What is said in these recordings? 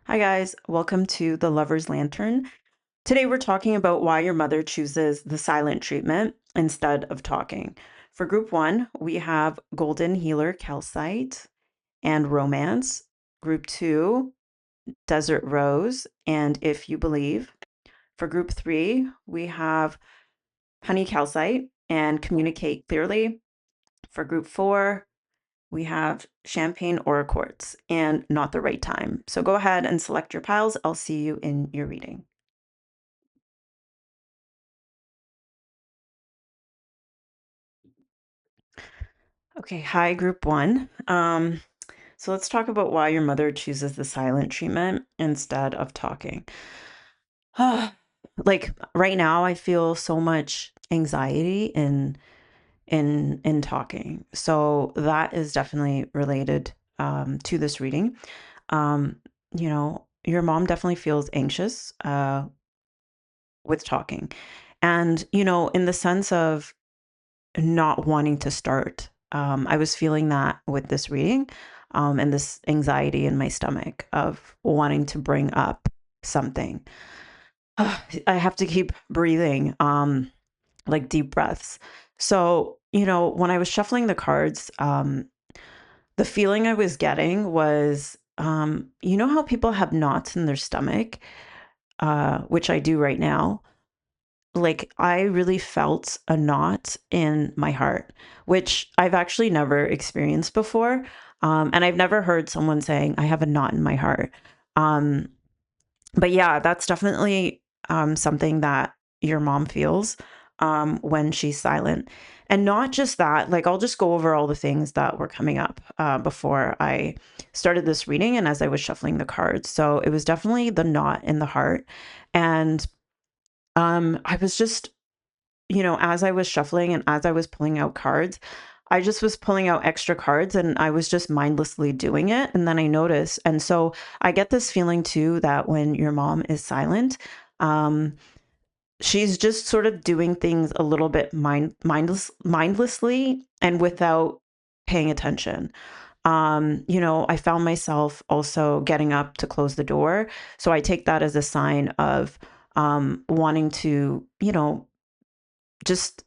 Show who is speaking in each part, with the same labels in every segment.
Speaker 1: Hi, guys. Welcome to The Lover's Lantern. Today, we're talking about why your mother chooses the silent treatment instead of talking. For group one, we have Golden Healer Calcite and Romance. Group two, Desert Rose and If You Believe. For group three, we have Honey Calcite and Communicate Clearly. For group four, we have Champagne Aura Quartz and Not the Right Time. So go ahead and select your piles. I'll see you in your reading. Okay, hi, group one. So let's talk about why your mother chooses the silent treatment instead of talking. Like right now, I feel so much anxiety in talking. So that is definitely related to this reading. Um, your mom definitely feels anxious with talking. And, in the sense of not wanting to start. I was feeling that with this reading, and this anxiety in my stomach of wanting to bring up something. I have to keep breathing, like deep breaths. So, when I was shuffling the cards, the feeling I was getting was, you know how people have knots in their stomach, which I do right now. Like, I really felt a knot in my heart, which I've actually never experienced before. And I've never heard someone saying, I have a knot in my heart. Um, but yeah, that's definitely something that your mom feels when she's silent. And not just that, like, I'll just go over all the things that were coming up before I started this reading and as I was shuffling the cards. So it was definitely the knot in the heart. And I was just as I was shuffling and as I was pulling out cards, I just was pulling out extra cards and I was just mindlessly doing it. And then I noticed. And so I get this feeling too that when your mom is silent, um, she's just sort of doing things a little bit mindlessly and without paying attention. I found myself also getting up to close the door. So I take that as a sign of wanting to, just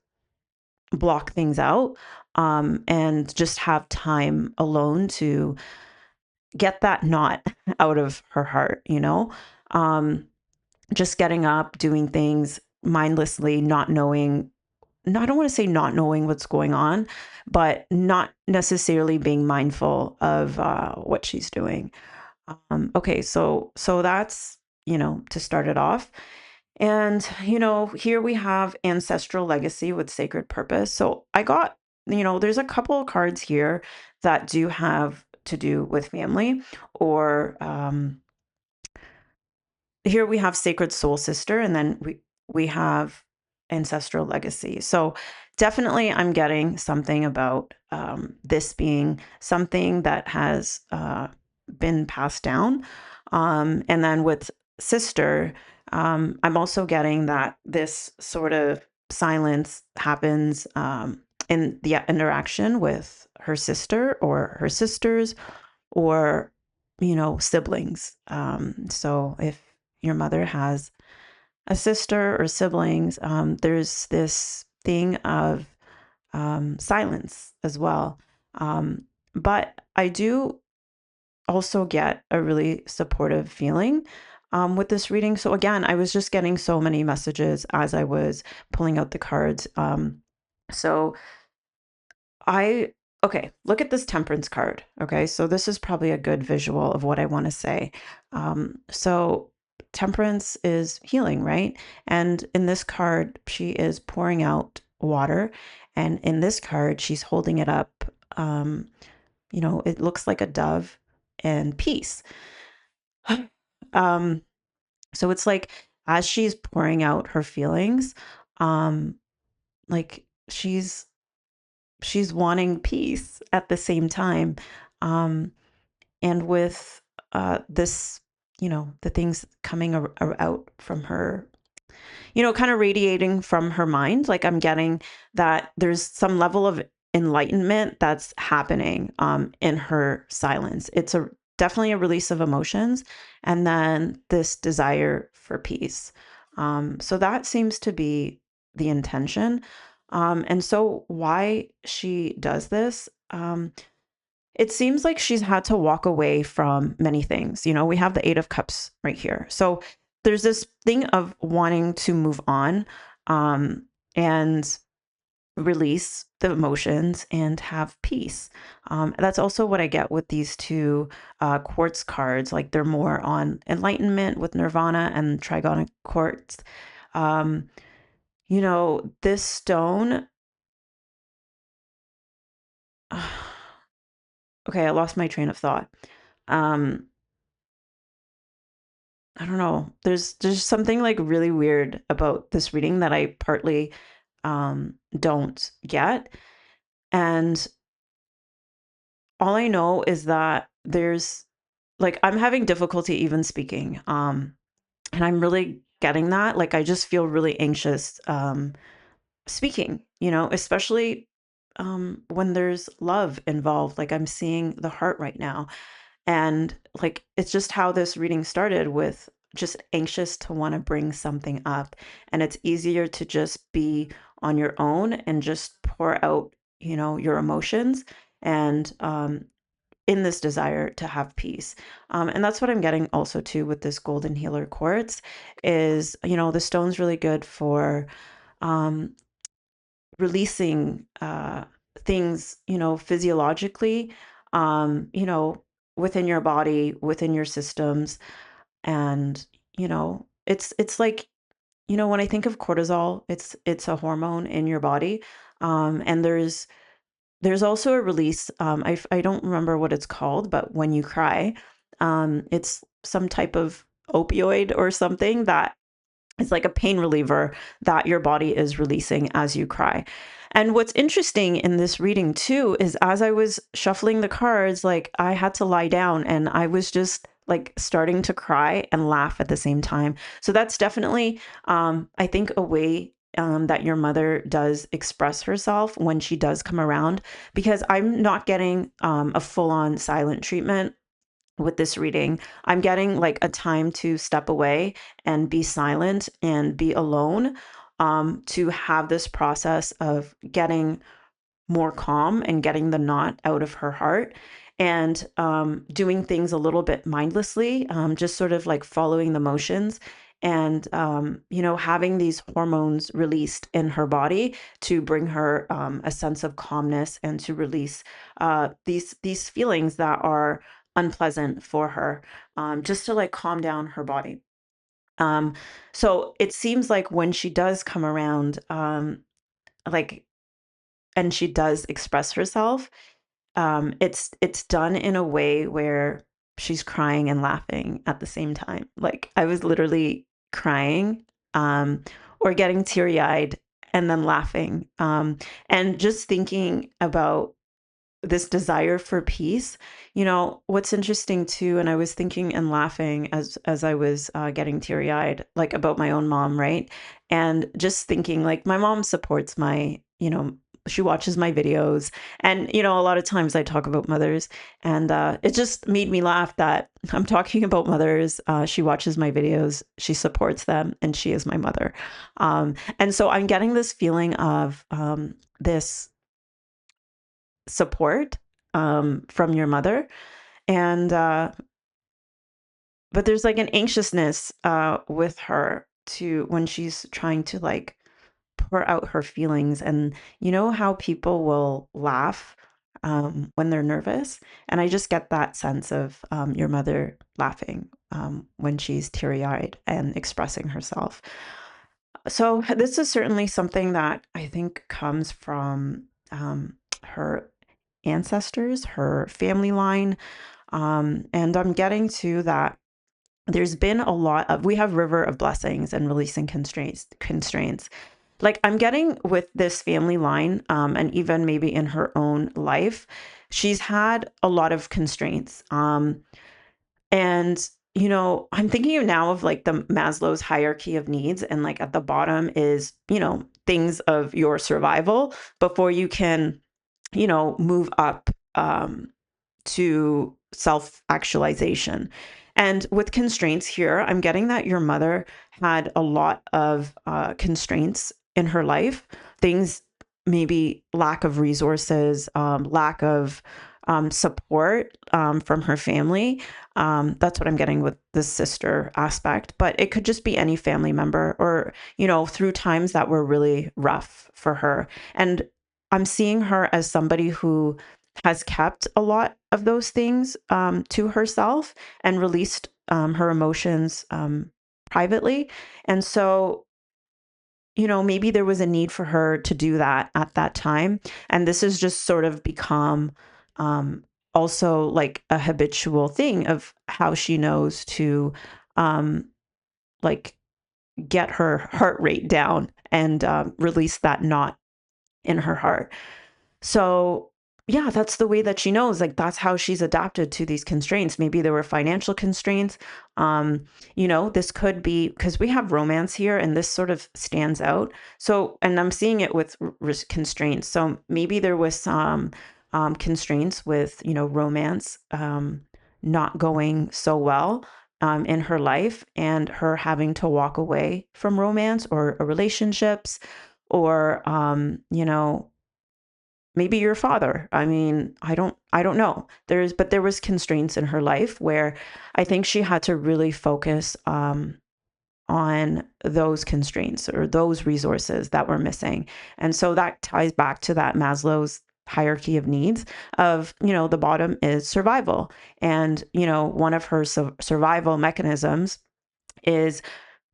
Speaker 1: block things out, and just have time alone to get that knot out of her heart, Um, just getting up, doing things mindlessly, not knowing, no, I don't want to say not knowing what's going on, but not necessarily being mindful of what she's doing. Okay, so that's, to start it off. And, here we have ancestral legacy with sacred purpose. So I got, there's a couple of cards here that do have to do with family, or here we have sacred soul sister, and then we have ancestral legacy. So definitely I'm getting something about this being something that has been passed down. And then with sister, I'm also getting that this sort of silence happens in the interaction with her sister or her sisters, or siblings. So if your mother has a sister or siblings, there's this thing of silence as well. But I do also get a really supportive feeling with this reading. So again, I was just getting so many messages as I was pulling out the cards. So I okay, look at this temperance card. Okay, so this is probably a good visual of what I want to say. So temperance is healing, right? And in this card, she is pouring out water, and in this card, she's holding it up. It looks like a dove and peace. um, so it's like as she's pouring out her feelings, um, like she's wanting peace at the same time. Um, and with this, the things coming out from her, kind of radiating from her mind, like I'm getting that there's some level of enlightenment that's happening in her silence. definitely a release of emotions, and then this desire for peace. So that seems to be the intention. And so why she does this, it seems like she's had to walk away from many things. You know, we have the Eight of Cups right here. So there's this thing of wanting to move on, and release the emotions and have peace. That's also what I get with these two quartz cards. Like they're more on enlightenment with Nirvana and Trigonic quartz. Um, this stone. Okay, I lost my train of thought. Um, I don't know. There's something like really weird about this reading that I partly don't get. And all I know is that there's like I'm having difficulty even speaking. And I'm really getting that. Like I just feel really anxious speaking, especially when there's love involved. Like I'm seeing the heart right now. And like it's just how this reading started with just anxious to want to bring something up. And it's easier to just be on your own and just pour out, your emotions. And in this desire to have peace. And that's what I'm getting also too with this golden healer quartz is, the stone's really good for um, releasing things, physiologically, within your body, within your systems. And, it's like, when I think of cortisol, it's a hormone in your body. And there's also a release, I don't remember what it's called, but when you cry, it's some type of opioid or something that it's like a pain reliever that your body is releasing as you cry. And what's interesting in this reading too is as I was shuffling the cards, like I had to lie down and I was just like starting to cry and laugh at the same time. So that's definitely, I think, a way that your mother does express herself when she does come around, because I'm not getting a full on silent treatment with this reading. I'm getting like a time to step away and be silent and be alone, to have this process of getting more calm and getting the knot out of her heart, and doing things a little bit mindlessly, just sort of like following the motions, and having these hormones released in her body to bring her a sense of calmness and to release these feelings that are unpleasant for her, just to like calm down her body. um, so it seems like when she does come around, like, and she does express herself, it's done in a way where she's crying and laughing at the same time. Like I was literally crying, um, or getting teary-eyed and then laughing, and just thinking about this desire for peace. What's interesting too, and I was thinking and laughing as I was getting teary-eyed, like about my own mom, right? And just thinking like my mom supports my, she watches my videos, and a lot of times I talk about mothers, and it just made me laugh that I'm talking about mothers. She watches my videos, she supports them, and she is my mother. And so I'm getting this feeling of this support from your mother. And but there's like an anxiousness with her to when she's trying to like pour out her feelings. And you know how people will laugh when they're nervous, and I just get that sense of your mother laughing when she's teary-eyed and expressing herself. So this is certainly something that I think comes from her ancestors, her family line. And I'm getting to that there's been a lot of, we have river of blessings and releasing constraints. Like I'm getting with this family line, and even maybe in her own life, she's had a lot of constraints. And I'm thinking now of like the Maslow's hierarchy of needs, and like at the bottom is, things of your survival before you can, move up to self actualization. And with constraints here, I'm getting that your mother had a lot of constraints in her life, things, maybe lack of resources, lack of support from her family. That's what I'm getting with the sister aspect, but it could just be any family member, or, through times that were really rough for her. And I'm seeing her as somebody who has kept a lot of those things to herself and released her emotions privately. And so, maybe there was a need for her to do that at that time. And this has just sort of become also like a habitual thing of how she knows to um, like get her heart rate down and release that knot in her heart. So, yeah, that's the way that she knows. Like, that's how she's adapted to these constraints. Maybe there were financial constraints. This could be because we have romance here and this sort of stands out. So, and I'm seeing it with constraints. So maybe there was some constraints with, romance not going so well. In her life, and her having to walk away from romance or relationships, or maybe your father. I mean, I don't know. But there was constraints in her life where I think she had to really focus on those constraints or those resources that were missing. And so that ties back to that Maslow's hierarchy of needs of, the bottom is survival. And, one of her survival mechanisms is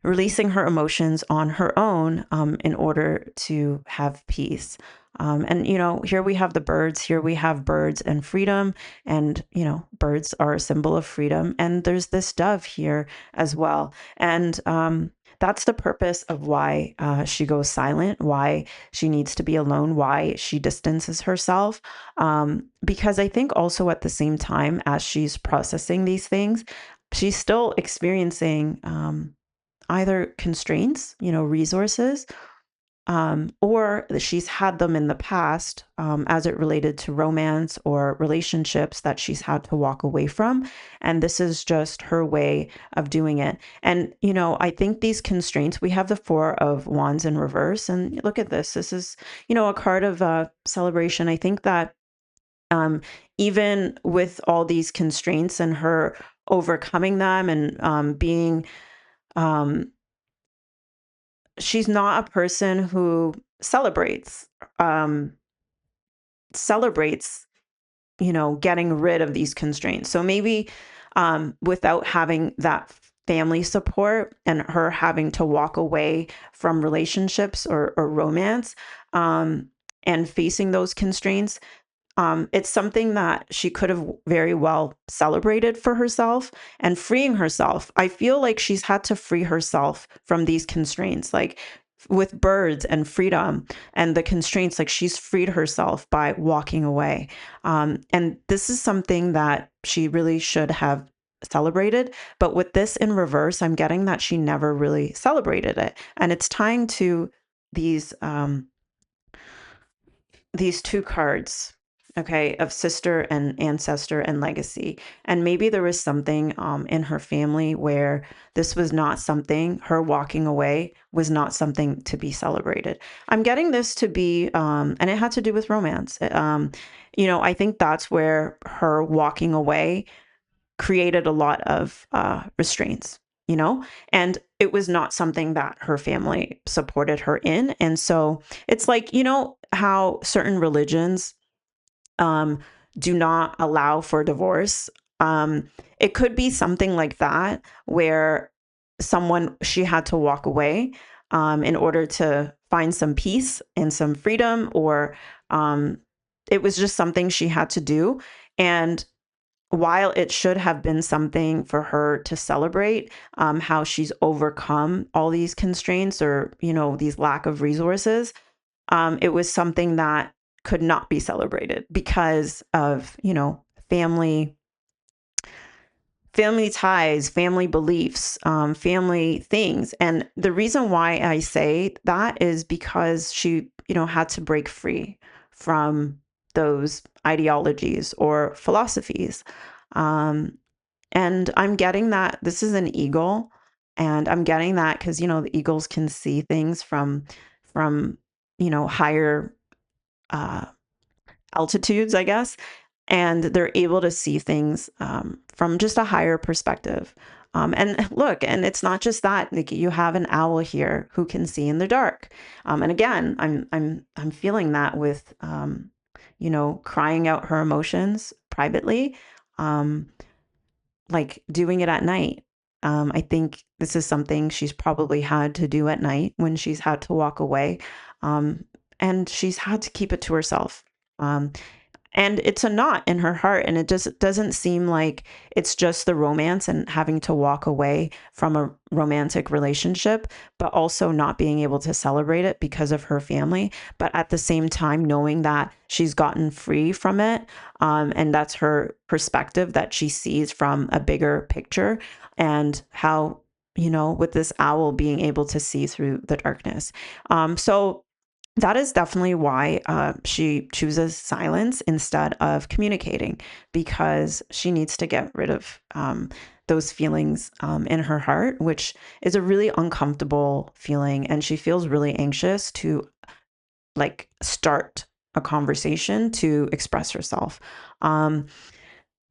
Speaker 1: releasing her emotions on her own in order to have peace. And, here we have the birds, here we have birds and freedom. And, birds are a symbol of freedom. And there's this dove here as well. And that's the purpose of why she goes silent, why she needs to be alone, why she distances herself. Because I think also at the same time as she's processing these things, she's still experiencing either constraints, resources, or that she's had them in the past as it related to romance or relationships that she's had to walk away from. And this is just her way of doing it. And, I think these constraints, we have the Four of Wands in reverse. And look at this. This is, a card of celebration. I think that even with all these constraints and her overcoming them and being, um, she's not a person who celebrates um celebrates getting rid of these constraints. So maybe without having that family support and her having to walk away from relationships or romance, um and facing those constraints, it's something that she could have very well celebrated for herself and freeing herself. I feel like she's had to free herself from these constraints, like with birds and freedom and the constraints, like she's freed herself by walking away. And this is something that she really should have celebrated. But with this in reverse, I'm getting that she never really celebrated it. And it's tying to these, these two cards, okay, of sister and ancestor and legacy. And maybe there was something in her family where this was not something, her walking away was not something to be celebrated. I'm getting this to be, and it had to do with romance. I think that's where her walking away created a lot of restraints, and it was not something that her family supported her in. And so it's like, how certain religions um, do not allow for divorce. It could be something like that where she had to walk away in order to find some peace and some freedom, or it was just something she had to do. And while it should have been something for her to celebrate, how she's overcome all these constraints or, these lack of resources, it was something that could not be celebrated because of, family ties, family beliefs, family things. And the reason why I say that is because she, had to break free from those ideologies or philosophies. Um, and I'm getting that this is an eagle, and I'm getting that because, the eagles can see things from, higher uh, altitudes, I guess, and they're able to see things from just a higher perspective. And look, and it's not just that. Like, you have an owl here who can see in the dark. And again, I'm feeling that with crying out her emotions privately, um, like doing it at night. I think this is something she's probably had to do at night when she's had to walk away, um, and she's had to keep it to herself. Um, and it's a knot in her heart, and it just doesn't seem like it's just the romance and having to walk away from a romantic relationship, but also not being able to celebrate it because of her family. But at the same time, knowing that she's gotten free from it, and that's her perspective that she sees from a bigger picture, and how, with this owl being able to see through the darkness. So that is definitely why she chooses silence instead of communicating, because she needs to get rid of those feelings in her heart, which is a really uncomfortable feeling. And she feels really anxious to like start a conversation to express herself. Um,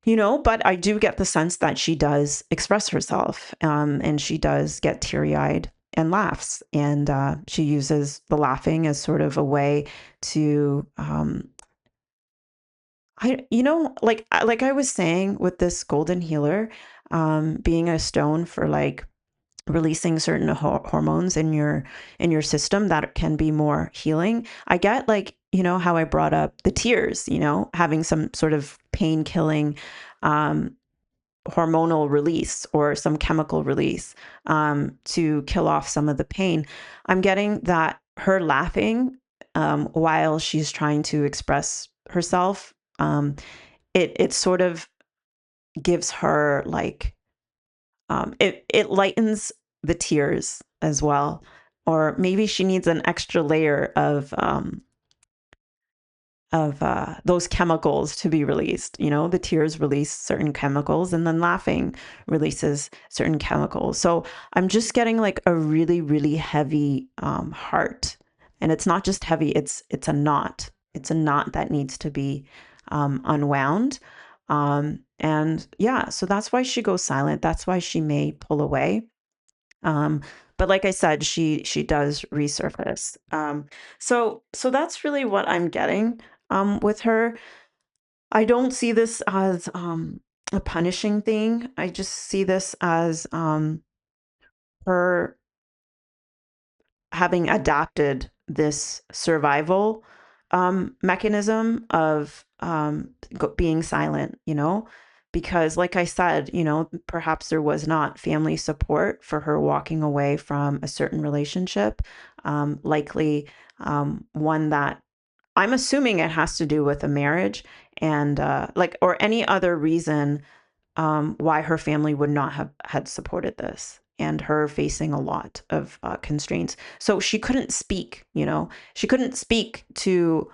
Speaker 1: but I do get the sense that she does express herself, and she does get teary eyed and laughs. And she uses the laughing as sort of a way to, like I was saying with this golden healer, being a stone for like releasing certain hormones in your system that can be more healing. I get, like, how I brought up the tears, having some sort of pain killing um, hormonal release or some chemical release to kill off some of the pain. I'm getting that her laughing while she's trying to express herself, it sort of gives her like it lightens the tears as well. Or maybe she needs an extra layer of those chemicals to be released. The tears release certain chemicals, and then laughing releases certain chemicals. So I'm just getting like a really, really heavy heart, and it's not just heavy; it's a knot. It's a knot that needs to be unwound. And yeah, so that's why she goes silent. That's why she may pull away. Um, but like I said, she does resurface. So that's really what I'm getting with her. I don't see this as a punishing thing. I just see this as her having adapted this survival mechanism of being silent, because, like I said, perhaps there was not family support for her walking away from a certain relationship, likely one that I'm assuming it has to do with a marriage, and like, or any other reason why her family would not have had supported this, and her facing a lot of constraints. So she couldn't speak, she couldn't speak to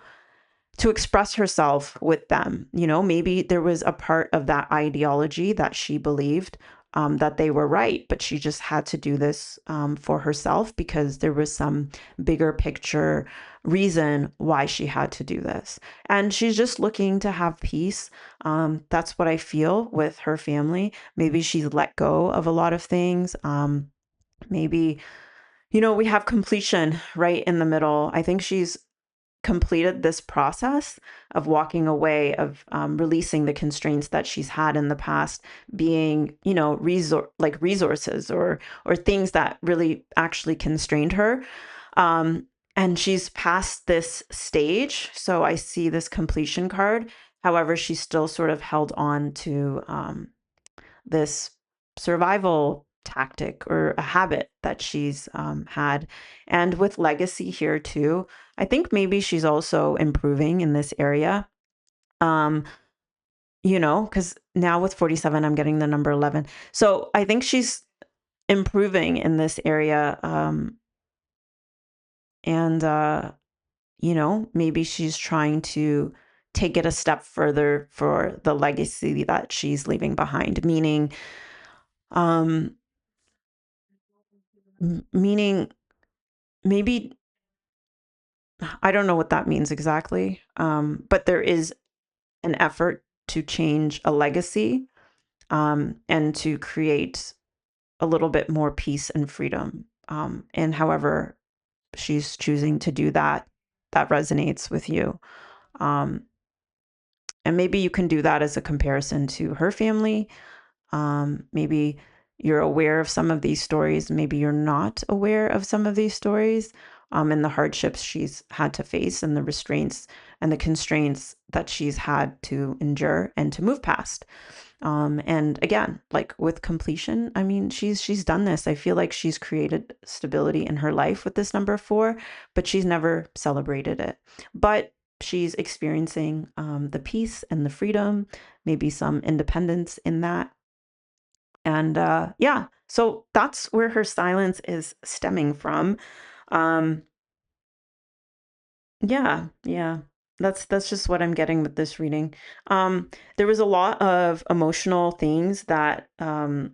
Speaker 1: express herself with them. Maybe there was a part of that ideology that she believed that they were right, but she just had to do this for herself because there was some bigger picture reason why she had to do this. And she's just looking to have peace. That's what I feel with her family. Maybe she's let go of a lot of things. Maybe, we have completion right in the middle. I think she's completed this process of walking away, of releasing the constraints that she's had in the past, being, resources or things that really actually constrained her. And she's past this stage. So I see this completion card. However, she's still sort of held on to this survival tactic or a habit that she's had. And with legacy here too, I think maybe she's also improving in this area. Um, because now with 47, I'm getting the number 11. So I think she's improving in this area. And maybe she's trying to take it a step further for the legacy that she's leaving behind, um, meaning maybe I don't know what that means exactly, but there is an effort to change a legacy, and to create a little bit more peace and freedom. And however she's choosing to do that, that resonates with you. Um, and maybe you can do that as a comparison to her family. Maybe you're aware of some of these stories. Maybe you're not aware of some of these stories, and the hardships she's had to face and the restraints and the constraints that she's had to endure and to move past. And again, like with completion, I mean, she's done this. I feel like she's created stability in her life with this number four, but she's never celebrated it. But she's experiencing the peace and the freedom, maybe some independence in that. And yeah, so that's where her silence is stemming from. Um, yeah, yeah. That's just what I'm getting with this reading. There was a lot of emotional things that I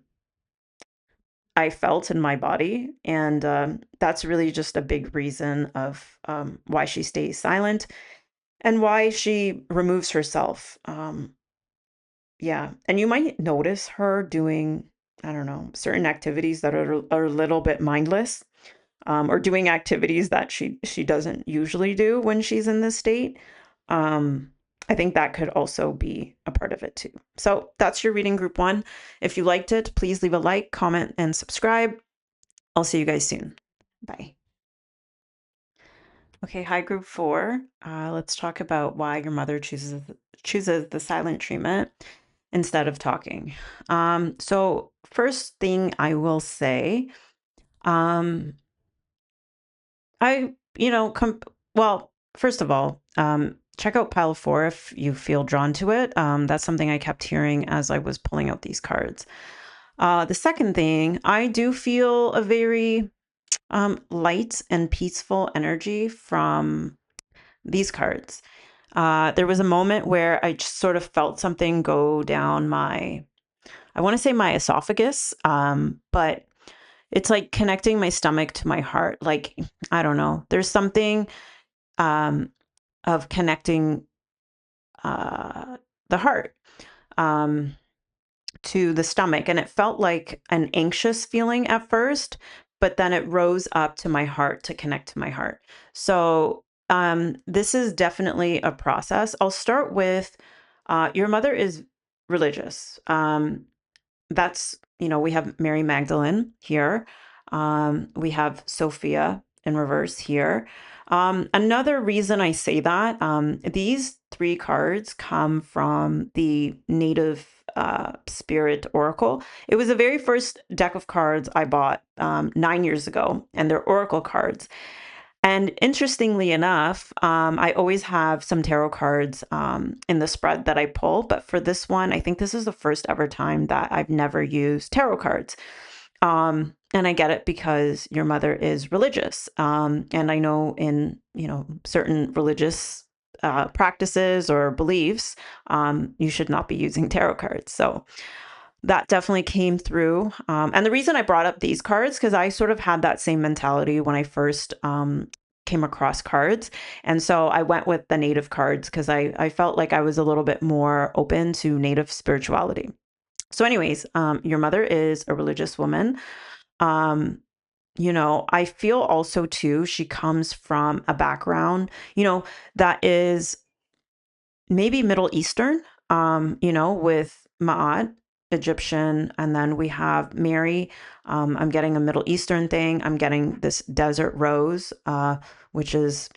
Speaker 1: felt in my body, and that's really just a big reason of why she stays silent and why she removes herself. Yeah, and you might notice her doing, I don't know, certain activities that are a little bit mindless, or doing activities that she doesn't usually do when she's in this state. Um, I think that could also be a part of it too. So that's your reading group one. If you liked it, please leave a like, comment, and subscribe. I'll see you guys soon. Bye. Okay, hi group four. Let's talk about why your mother chooses the silent treatment instead of talking. So first thing I will say, um, I, you know, well, first of all, check out pile four if you feel drawn to it. That's something I kept hearing as I was pulling out these cards. The second thing, I do feel a very light and peaceful energy from these cards. There was a moment where I just sort of felt something go down I want to say my esophagus, but it's like connecting my stomach to my heart. Like, I don't know. There's something um, of connecting uh, the heart to the stomach. And it felt like an anxious feeling at first, but then it rose up to my heart to connect to my heart. So this is definitely a process. I'll start with your mother is religious. That's, we have Mary Magdalene here. We have Sophia in reverse here. Another reason I say that, these three cards come from the Native Spirit Oracle. It was the very first deck of cards I bought 9 years ago, and they're Oracle cards. And interestingly enough, I always have some tarot cards in the spread that I pull. But for this one, I think this is the first ever time that I've never used tarot cards. And I get it because your mother is religious. And I know in, certain religious practices or beliefs, you should not be using tarot cards. So that definitely came through. And the reason I brought up these cards, because I sort of had that same mentality when I first came across cards. And so I went with the native cards because I felt like I was a little bit more open to native spirituality. So, anyways, your mother is a religious woman. Um, I feel also too, she comes from a background, that is maybe Middle Eastern, with Ma'at, Egyptian, and then we have Mary. I'm getting a Middle Eastern thing. I'm getting this desert rose, which is,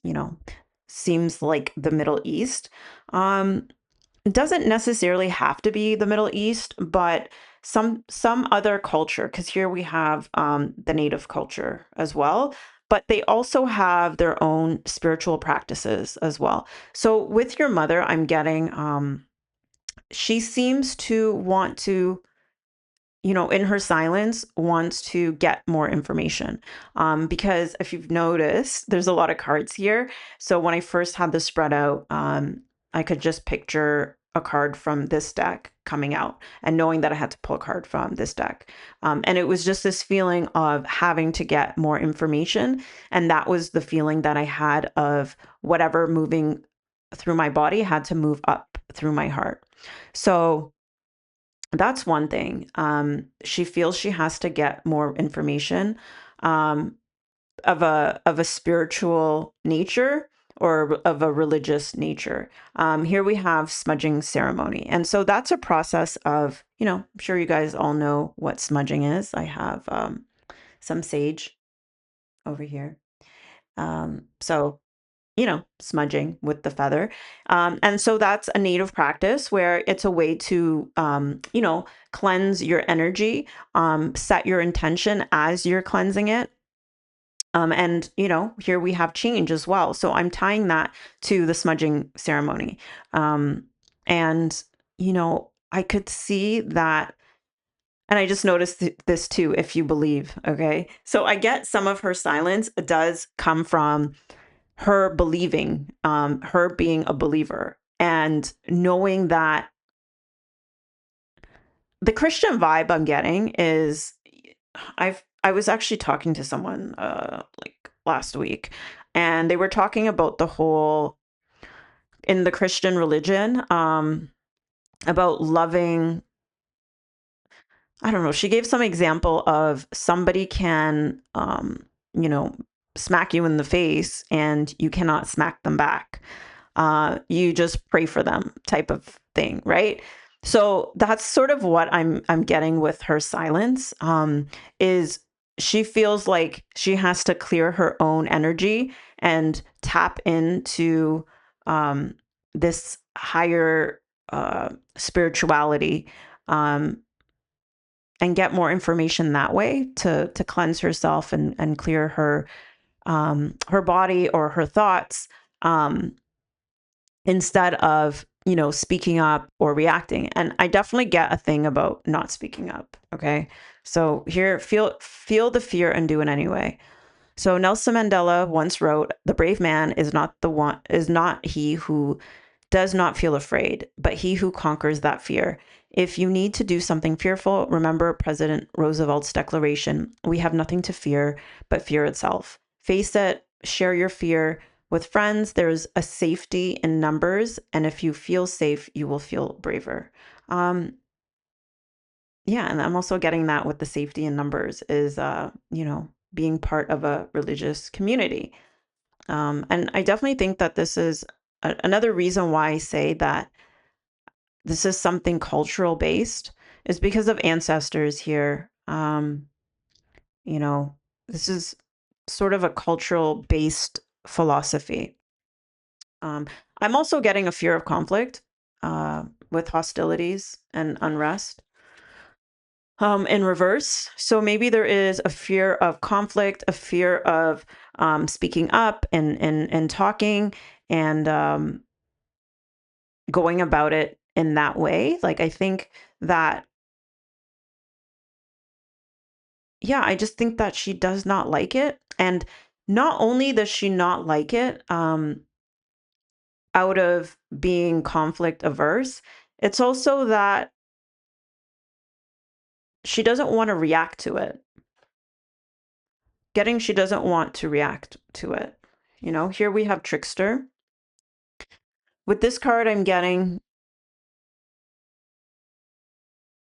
Speaker 1: seems like the Middle East. It doesn't necessarily have to be the Middle East, but some other culture, because here we have the native culture as well, but they also have their own spiritual practices as well. So with your mother, I'm getting she seems to want to, in her silence, wants to get more information. Because if you've noticed, there's a lot of cards here. So when I first had this spread out, I could just picture a card from this deck coming out and knowing that I had to pull a card from this deck. And it was just this feeling of having to get more information. And that was the feeling that I had of whatever moving through my body had to move up through my heart. So that's one thing. She feels she has to get more information. Um, of a spiritual nature or of a religious nature. Here we have smudging ceremony. And so that's a process of, I'm sure you guys all know what smudging is. I have some sage over here. So, smudging with the feather. And so that's a native practice where it's a way to, cleanse your energy, set your intention as you're cleansing it. And here we have change as well. So I'm tying that to the smudging ceremony. And I could see that, and I just noticed this too, if you believe. Okay. So I get some of her silence does come from her believing, her being a believer and knowing that the Christian vibe I'm getting is I was actually talking to someone like last week, and they were talking about the whole in the Christian religion about loving. I don't know. She gave some example of somebody can you know smack you in the face and you cannot smack them back. You just pray for them type of thing, right? So that's sort of what I'm getting with her silence. Is she feels like she has to clear her own energy and tap into um, this higher spirituality, um, and get more information that way to cleanse herself and clear her body or her thoughts. Instead of speaking up or reacting. And I definitely get a thing about not speaking up. Okay, so here, feel the fear and do it anyway. So Nelson Mandela once wrote, "The brave man is not he who does not feel afraid, but he who conquers that fear. If you need to do something fearful, remember President Roosevelt's declaration: we have nothing to fear but fear itself. Face it, share your fear with friends. There's a safety in numbers, and if you feel safe, you will feel braver." Um, yeah, and I'm also getting that with the safety in numbers is, being part of a religious community. And I definitely think that this is another reason why I say that this is something cultural based is because of ancestors here. You know, this is sort of a cultural based philosophy. Um, I'm also getting a fear of conflict with hostilities and unrest in reverse. So maybe there is a fear of conflict, a fear of speaking up and talking and going about it in that way. Like, I think that, yeah, I just think that she does not like it. And not only does she not like it out of being conflict averse, it's also that she doesn't want to react to it. She doesn't want to react to it. Here we have trickster. With this card, I'm getting,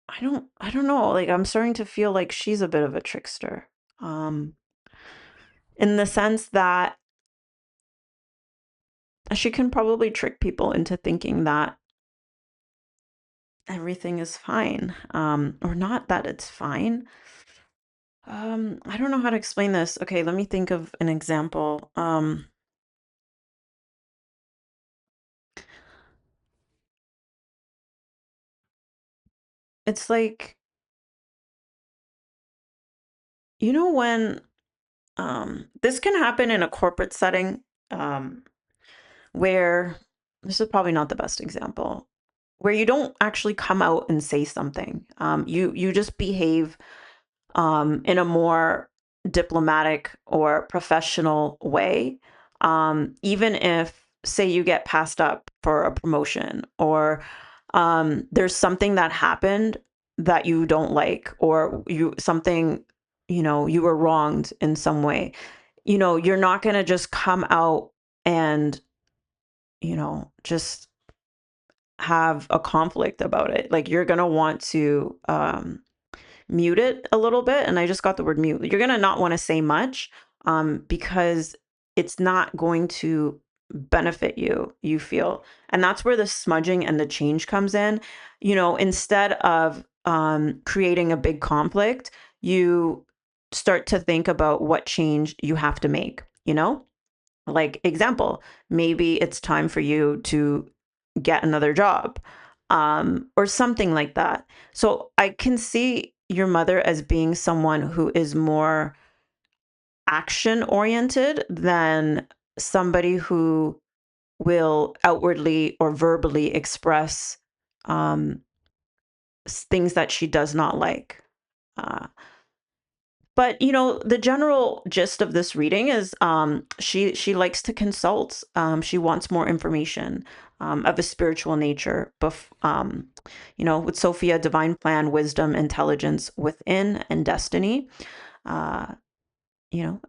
Speaker 1: I don't know, like I'm starting to feel like she's a bit of a trickster. Um, in the sense that she can probably trick people into thinking that everything is fine, or not that it's fine. I don't know how to explain this. Okay, let me think of an example. It's like, when this can happen in a corporate setting, where this is probably not the best example, where you don't actually come out and say something. You just behave in a more diplomatic or professional way, even if say you get passed up for a promotion, or there's something that happened that you don't like, or you something, you were wronged in some way, you're not going to just come out and, just have a conflict about it. Like, you're going to want to mute it a little bit. And I just got the word mute. You're going to not want to say much, because it's not going to benefit you, you feel. And that's where the smudging and the change comes in. Instead of creating a big conflict, you start to think about what change you have to make, like, example, maybe it's time for you to get another job, or something like that. So I can see your mother as being someone who is more action oriented than somebody who will outwardly or verbally express um, things that she does not like. Uh, But, the general gist of this reading is, she likes to consult. She wants more information of a spiritual nature. With Sophia, divine plan, wisdom, intelligence within, and destiny. Uh,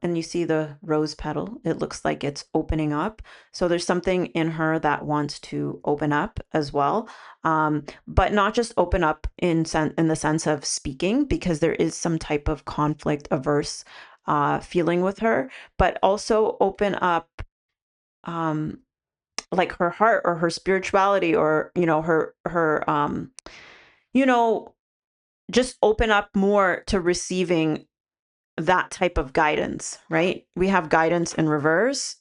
Speaker 1: and you see the rose petal. It looks like it's opening up. So there's something in her that wants to open up as well. But not just open up in the sense of speaking, because there is some type of conflict averse feeling with her, but also open up, um, like, her heart or her spirituality, or, you know, just open up more to receiving that type of guidance, right? We have guidance in reverse.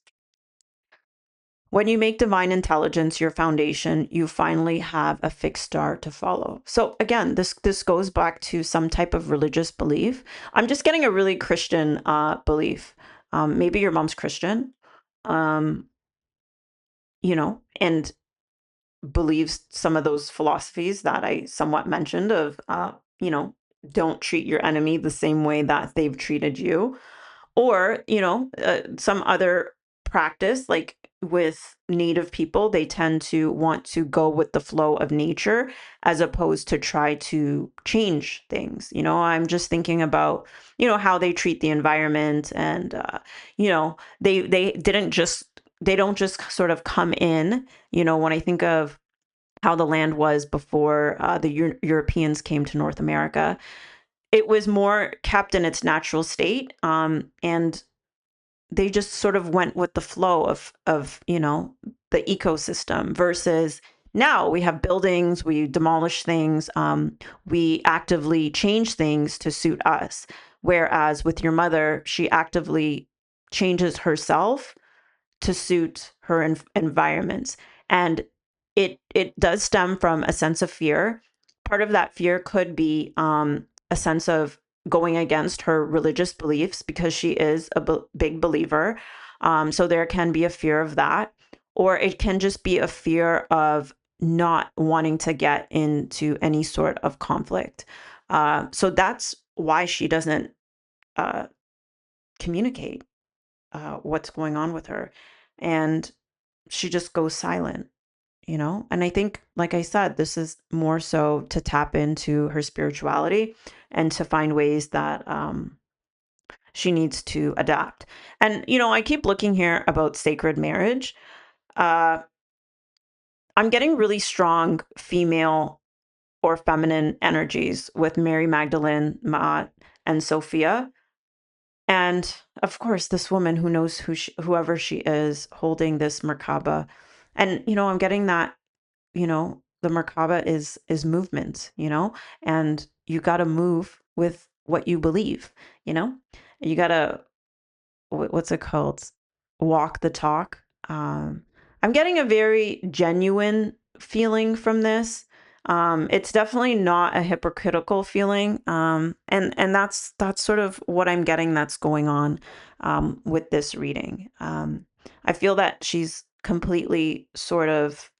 Speaker 1: When you make divine intelligence your foundation, you finally have a fixed star to follow. So again, this goes back to some type of religious belief. I'm just getting a really Christian belief. Maybe your mom's Christian, um, and believes some of those philosophies that I somewhat mentioned of, don't treat your enemy the same way that they've treated you, or some other practice, like with native people, they tend to want to go with the flow of nature as opposed to try to change things. I'm just thinking about how they treat the environment, and they don't just sort of come in. When I think of how the land was before the Europeans came to North America, it was more kept in its natural state, and they just sort of went with the flow of the ecosystem, versus now we have buildings, we demolish things, we actively change things to suit us. Whereas with your mother, she actively changes herself to suit her environments. And it does stem from a sense of fear. Part of that fear could be a sense of going against her religious beliefs, because she is a big believer. So there can be a fear of that, or it can just be a fear of not wanting to get into any sort of conflict. So that's why she doesn't uh, communicate what's going on with her. And she just goes silent, And I think, like I said, this is more so to tap into her spirituality and to find ways that she needs to adapt. And, I keep looking here about sacred marriage. Uh, I'm getting really strong female or feminine energies with Mary Magdalene, Maat, and Sophia. And of course, this woman who knows whoever she is, holding this Merkaba. And, I'm getting that, the Merkaba is movement, and you got to move with what you believe, you know, you got to, what's it called? Walk the talk. I'm getting a very genuine feeling from this. It's definitely not a hypocritical feeling. And that's sort of what I'm getting that's going on with this reading. I feel that she's completely sort of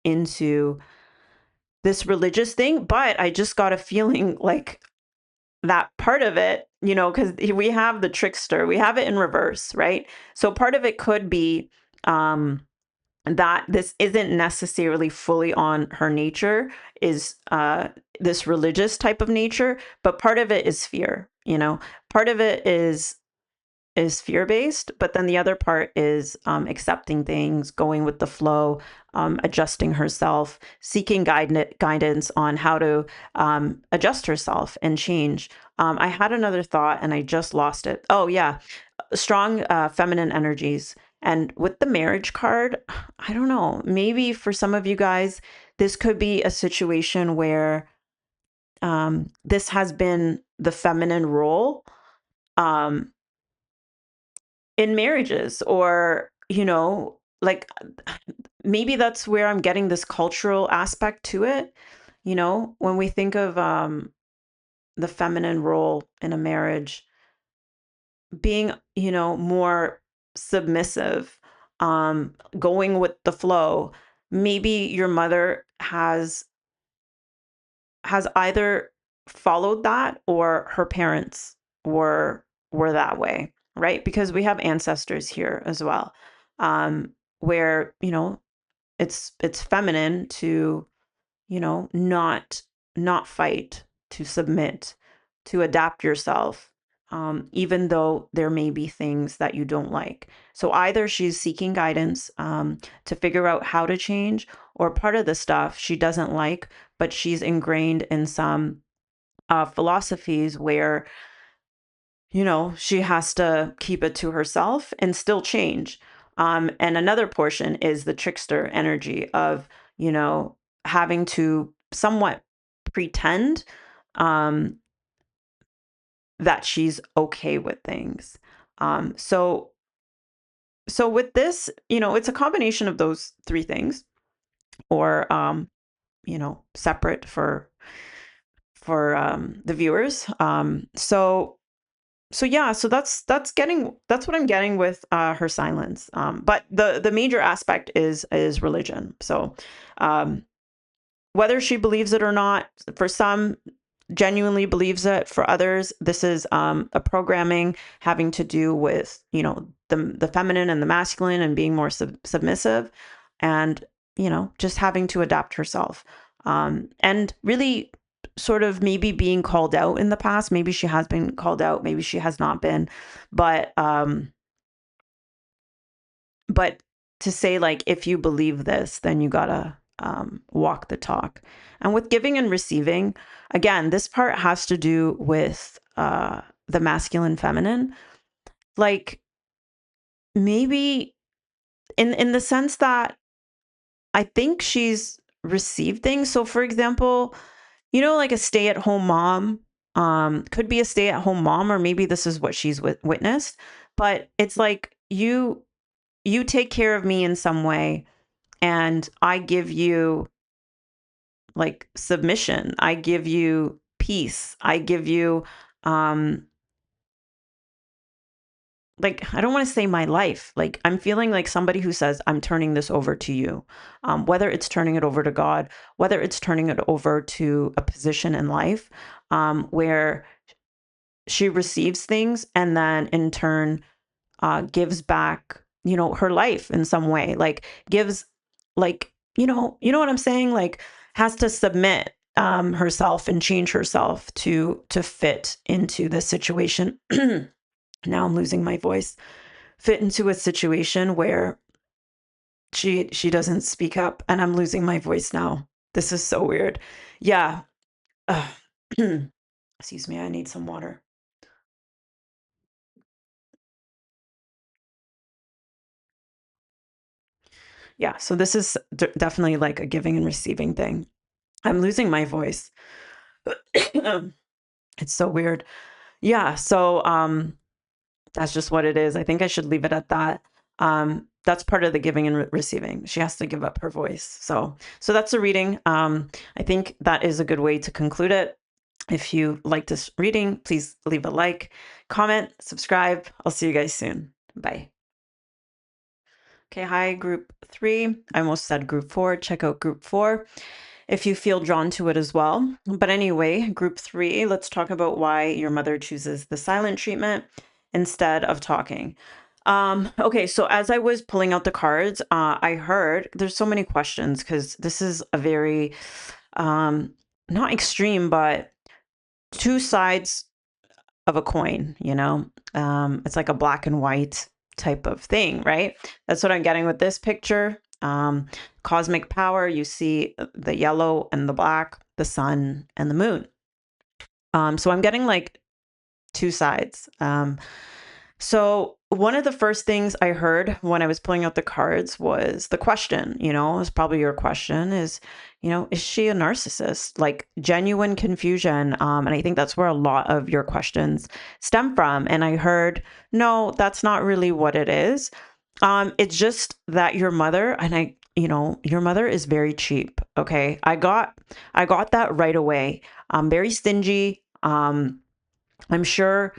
Speaker 1: into this religious thing, but I just got a feeling like that part of it, because we have the trickster, we have it in reverse, right? So part of it could be, um, that this isn't necessarily fully on her nature, is this religious type of nature, but part of it is fear, part of it is fear based, but then the other part is accepting things, going with the flow, adjusting herself, seeking guidance on how to adjust herself and change. I had another thought and I just lost it. Oh, yeah. Strong feminine energies. And with the marriage card, I don't know, maybe for some of you guys, this could be a situation where this has been the feminine role. Um, in marriages, or like, maybe that's where I'm getting this cultural aspect to it. When we think of the feminine role in a marriage being more submissive, going with the flow, maybe your mother has either followed that, or her parents were that way, right? Because we have ancestors here as well, where it's feminine to not fight, to submit, to adapt yourself, even though there may be things that you don't like. So either she's seeking guidance to figure out how to change, or part of the stuff she doesn't like, but she's ingrained in some philosophies where she has to keep it to herself and still change. And another portion is the trickster energy of, having to somewhat pretend um, that she's okay with things. So with this, it's a combination of those three things, or separate for the viewers. So yeah, so that's what I'm getting with her silence. But the major aspect is religion. So um, whether she believes it or not, for some genuinely believes it. For others, this is a programming having to do with the feminine and the masculine, and being more submissive, and just having to adapt herself, and really sort of maybe being called out in the past. Maybe she has been called out, maybe she has not been, but to say, like, if you believe this, then you gotta walk the talk. And with giving and receiving, again, this part has to do with the masculine, feminine. Like, maybe in the sense that I think she's received things. So, for example, like a stay-at-home mom, could be a stay-at-home mom, or maybe this is what she's witnessed. But it's like, you take care of me in some way, and I give you, like, submission. I give you peace. I give you, um, like, I don't want to say my life. Like, I'm feeling like somebody who says, I'm turning this over to you. Whether it's turning it over to God, whether it's turning it over to a position in life, where she receives things and then in turn gives back, her life in some way, like gives, like, what I'm saying? Like, has to submit herself and change herself to fit into the situation. Now I'm losing my voice. Fit into a situation where she doesn't speak up, and I'm losing my voice now. This is so weird. Yeah. Ugh. Excuse me, I need some water. Yeah, so this is definitely like a giving and receiving thing. I'm losing my voice. It's so weird. Yeah, so that's just what it is. I think I should leave it at that. That's part of the giving and receiving. She has to give up her voice. So that's a reading. I think that is a good way to conclude it. If you like this reading, please leave a like, comment, subscribe. I'll see you guys soon. Bye. Okay, hi, group 3. I almost said group 4. Check out group 4 if you feel drawn to it as well. But anyway, group 3, let's talk about why your mother chooses the silent treatment instead of talking. Okay, so as I was pulling out the cards, I heard there's so many questions because this is a very, um, not extreme, but two sides of a coin, you know? It's like a black and white type of thing, right? That's what I'm getting with this picture. Cosmic power, you see the yellow and the black, the sun and the moon. So I'm getting like two sides. So one of the first things I heard when I was pulling out the cards was the question, is probably your question is, is she a narcissist? Like genuine confusion. And I think that's where a lot of your questions stem from. And I heard, no, that's not really what it is. It's just that your mother and your mother is very cheap. Okay. I got that right away. Very stingy. I'm sure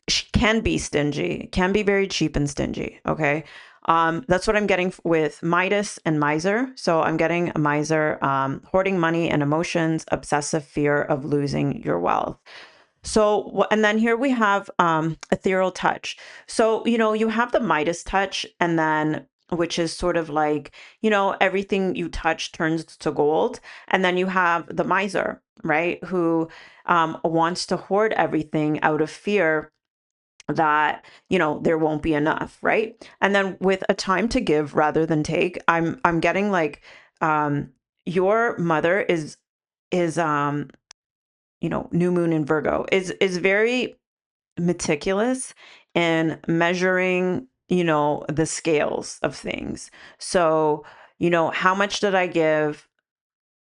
Speaker 1: she can be stingy, can be very cheap and stingy. Okay. That's what I'm getting with Midas and miser. So I'm getting a miser, hoarding money and emotions, obsessive fear of losing your wealth. So, and then here we have ethereal touch. So, you have the Midas touch, and then which is sort of like, everything you touch turns to gold. And then you have the miser, right? Who wants to hoard everything out of fear that there won't be enough, right? And then with a time to give rather than take, I'm getting like um your mother is new moon in Virgo is very meticulous in measuring the scales of things. So how much did I give,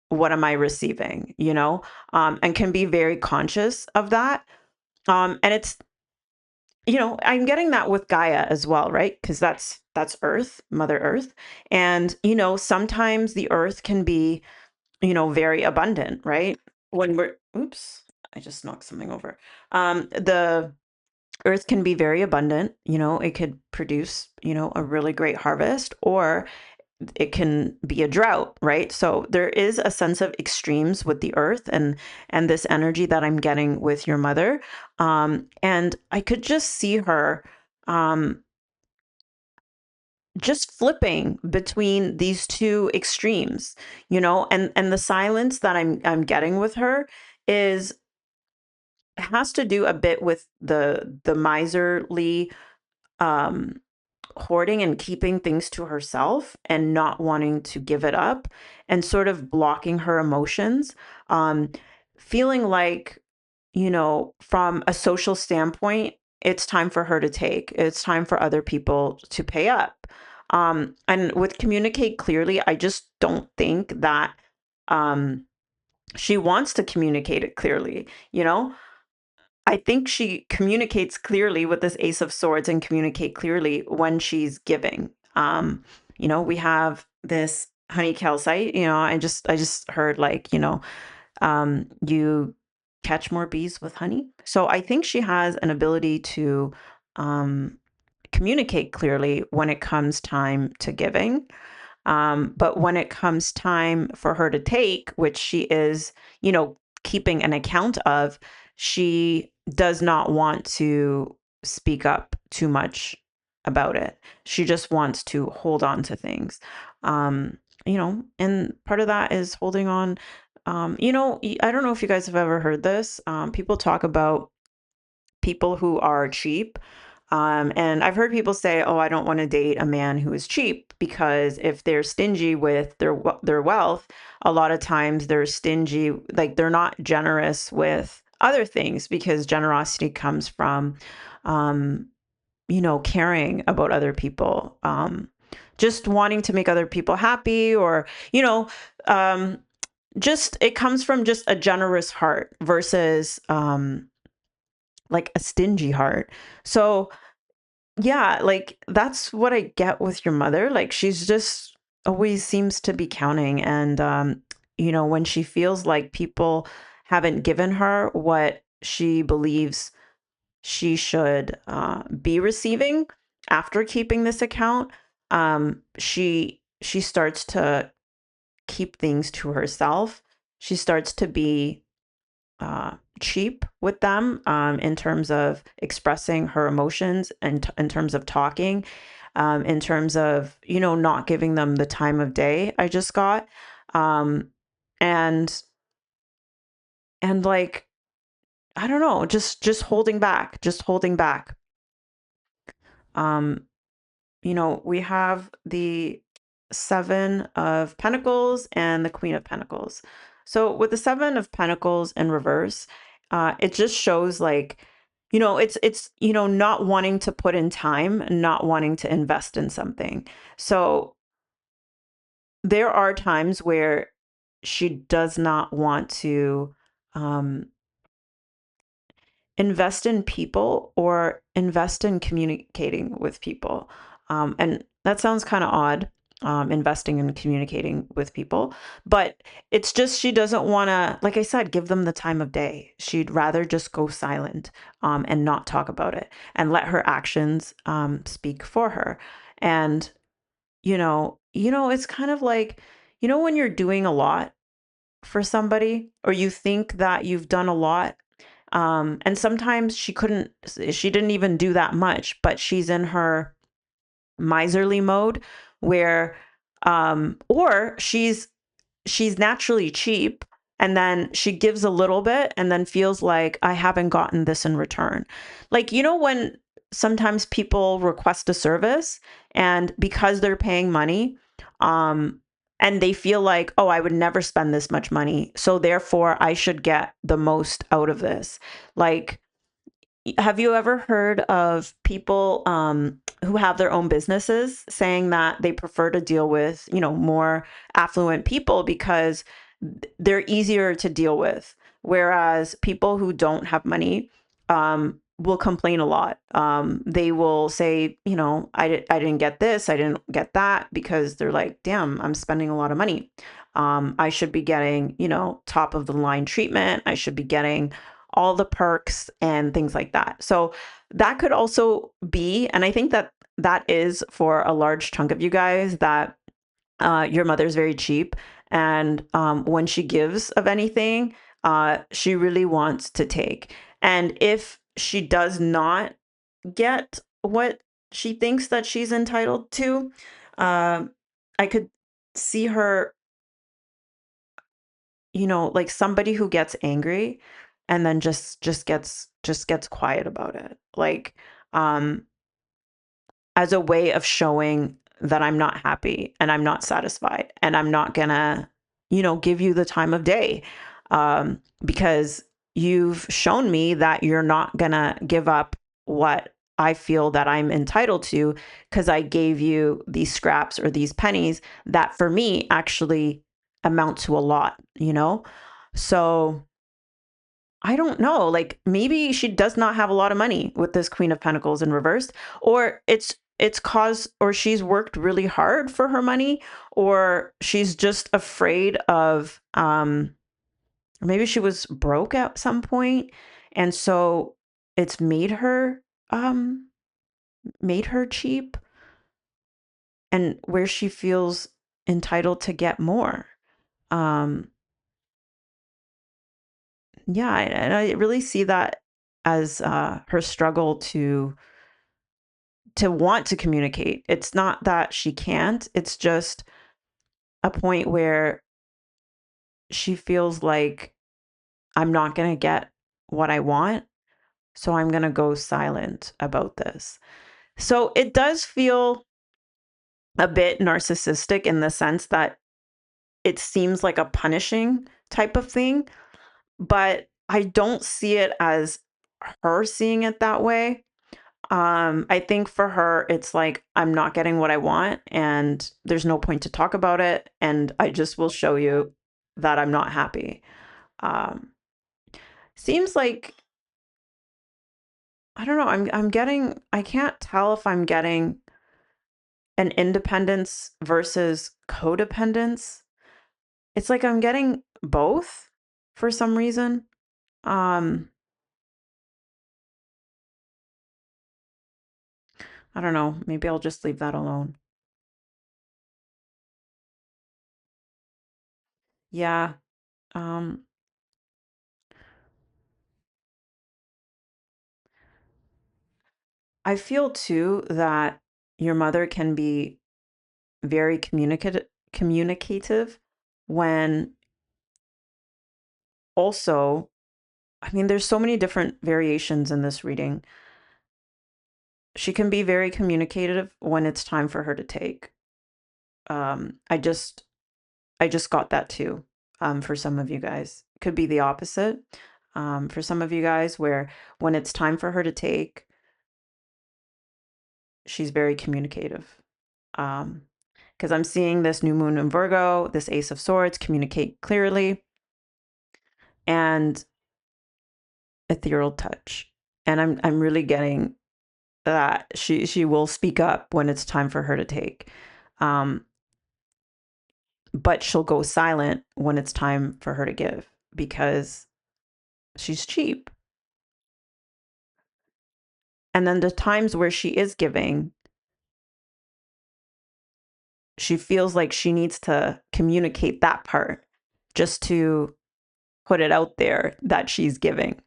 Speaker 1: what am I receiving, and can be very conscious of that. And it's I'm getting that with Gaia as well, right? Because that's Earth, Mother Earth. And sometimes the Earth can be, very abundant, right? When we're oops, I just knocked something over. The Earth can be very abundant, it could produce, a really great harvest, or it can be a drought, right? So there is a sense of extremes with the earth and this energy that I'm getting with your mother. And I could just see her um just flipping between these two extremes, and the silence that I'm getting with her is has to do a bit with the miserly um hoarding and keeping things to herself and not wanting to give it up and sort of blocking her emotions, um feeling like, from a social standpoint, it's time for her to take, it's time for other people to pay up. And with communicate clearly, I just don't think that um she wants to communicate it clearly, I think she communicates clearly with this Ace of Swords and communicate clearly when she's giving. We have this honey calcite, I just heard like, you catch more bees with honey. So I think she has an ability to um communicate clearly when it comes time to giving. But when it comes time for her to take, which she is, keeping an account of, she does not want to speak up too much about it. She just wants to hold on to things. And part of that is holding on. I don't know if you guys have ever heard this. People talk about people who are cheap. And I've heard people say, "Oh, I don't want to date a man who is cheap because if they're stingy with their wealth, a lot of times they're stingy, like they're not generous with other things because generosity comes from, um, caring about other people, just wanting to make other people happy, or um, just it comes from just a generous heart versus like a stingy heart." So yeah, like that's what I get with your mother. Like she's just always seems to be counting. And when she feels like people haven't given her what she believes she should be receiving after keeping this account, she starts to keep things to herself. She starts to be cheap with them, in terms of expressing her emotions and in terms of talking, in terms of, not giving them the time of day I just got. Um, and, and like, I don't know, just holding back, just holding back. Um, we have the Seven of Pentacles and the Queen of Pentacles. So with the Seven of Pentacles in reverse, it just shows like, it's not wanting to put in time, not wanting to invest in something. So there are times where she does not want to um, invest in people or invest in communicating with people. And that sounds kind of odd, investing in communicating with people, but it's just she doesn't want to, like I said, give them the time of day. She'd rather just go silent, and not talk about it and let her actions speak for her. And, it's kind of like, when you're doing a lot for somebody or you think that you've done a lot, and sometimes she didn't even do that much, but she's in her miserly mode where, or she's naturally cheap and then she gives a little bit and then feels like I haven't gotten this in return. Like, when sometimes people request a service and because they're paying money, um, and they feel like, oh, I would never spend this much money. So therefore I should get the most out of this. Like, have you ever heard of people who have their own businesses saying that they prefer to deal with, more affluent people because they're easier to deal with, whereas people who don't have money will complain a lot. They will say, I didn't get this, I didn't get that, because they're like, damn, I'm spending a lot of money. I should be getting, top of the line treatment. I should be getting all the perks and things like that. So that could also be, and I think that that is for a large chunk of you guys, that your mother's very cheap. And when she gives of anything, she really wants to take. And if she does not get what she thinks that she's entitled to, um, I could see her, like somebody who gets angry and then just gets quiet about it. Like, um as a way of showing that I'm not happy and I'm not satisfied and I'm not gonna, give you the time of day. Because you've shown me that you're not gonna give up what I feel that I'm entitled to because I gave you these scraps or these pennies that for me actually amount to a lot. So I don't know. Like maybe she does not have a lot of money with this Queen of Pentacles in reverse, or it's cause or she's worked really hard for her money, or she's just afraid of or maybe she was broke at some point, and so it's um made her cheap and where she feels entitled to get more. Um yeah, and I really see that as her struggle to want to communicate. It's not that she can't, it's just a point where she feels like I'm not going to get what I want, so I'm going to go silent about this. So it does feel a bit narcissistic in the sense that it seems like a punishing type of thing, but I don't see it as her seeing it that way. I think for her, it's like, I'm not getting what I want, and there's no point to talk about it. And I just will show you that I'm not happy. Um, seems like, I don't know, I can't tell if I'm getting an independence versus codependence. It's like I'm getting both for some reason. Um, I don't know. Maybe I'll just leave that alone. Yeah. Um, I feel too that your mother can be very communicative when also, I mean, there's so many different variations in this reading. She can be very communicative when it's time for her to take. Um, I just I just got that too. For some of you guys, could be the opposite. For some of you guys, where when it's time for her to take, she's very communicative. Um, because I'm seeing this new moon in Virgo, this Ace of Swords, communicate clearly, and ethereal touch. And I'm really getting that she will speak up when it's time for her to take. Um, but she'll go silent when it's time for her to give because she's cheap. And then the times where she is giving, she feels like she needs to communicate that part just to put it out there that she's giving.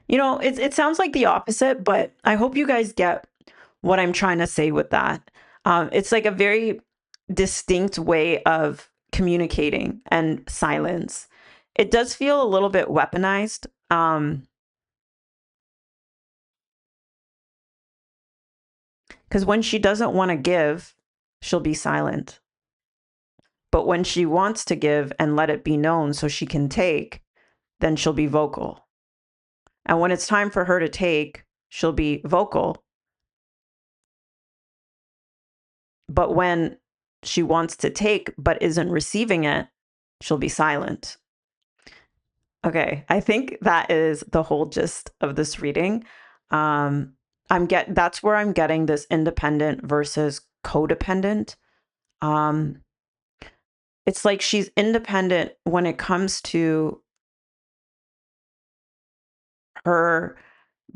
Speaker 1: It sounds like the opposite, but I hope you guys get what I'm trying to say with that. It's like a very distinct way of communicating and silence. It does feel a little bit weaponized. Because when she doesn't want to give, she'll be silent. But when she wants to give and let it be known so she can take, then she'll be vocal. And when it's time for her to take, she'll be vocal. But when she wants to take but isn't receiving it, she'll be silent. Okay, I think that is the whole gist of this reading. That's where I'm getting this independent versus codependent. Um, it's like she's independent when it comes to her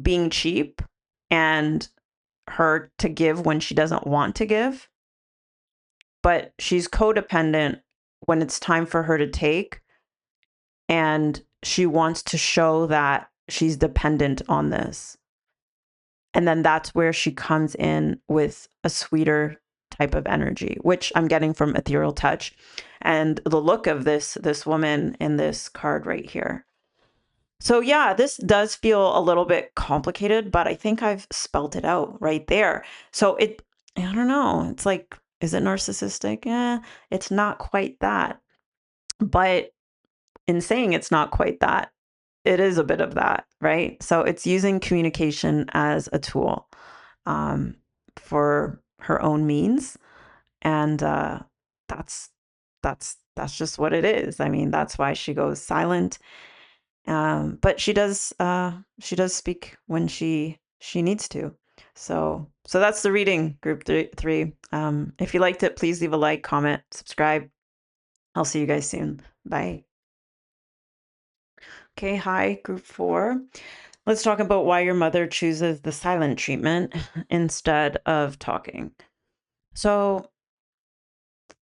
Speaker 1: being cheap and her to give when she doesn't want to give, but she's codependent when it's time for her to take and she wants to show that she's dependent on this. And then that's where she comes in with a sweeter type of energy, which I'm getting from ethereal touch and the look of this woman in this card right here. So yeah, this does feel a little bit complicated, but I think I've spelt it out right there. So I don't know. It's like, is it narcissistic? It's not quite that. But in saying it's not quite that, it is a bit of that, right? So it's using communication as a tool um, for her own means, and that's that's just what it is. I mean, that's why she goes silent. But she does speak when she needs to. So that's the reading, group three. If you liked it, please leave a like, comment, subscribe. I'll see you guys soon. Bye. Okay, hi, group four. Let's talk about why your mother chooses the silent treatment instead of talking. So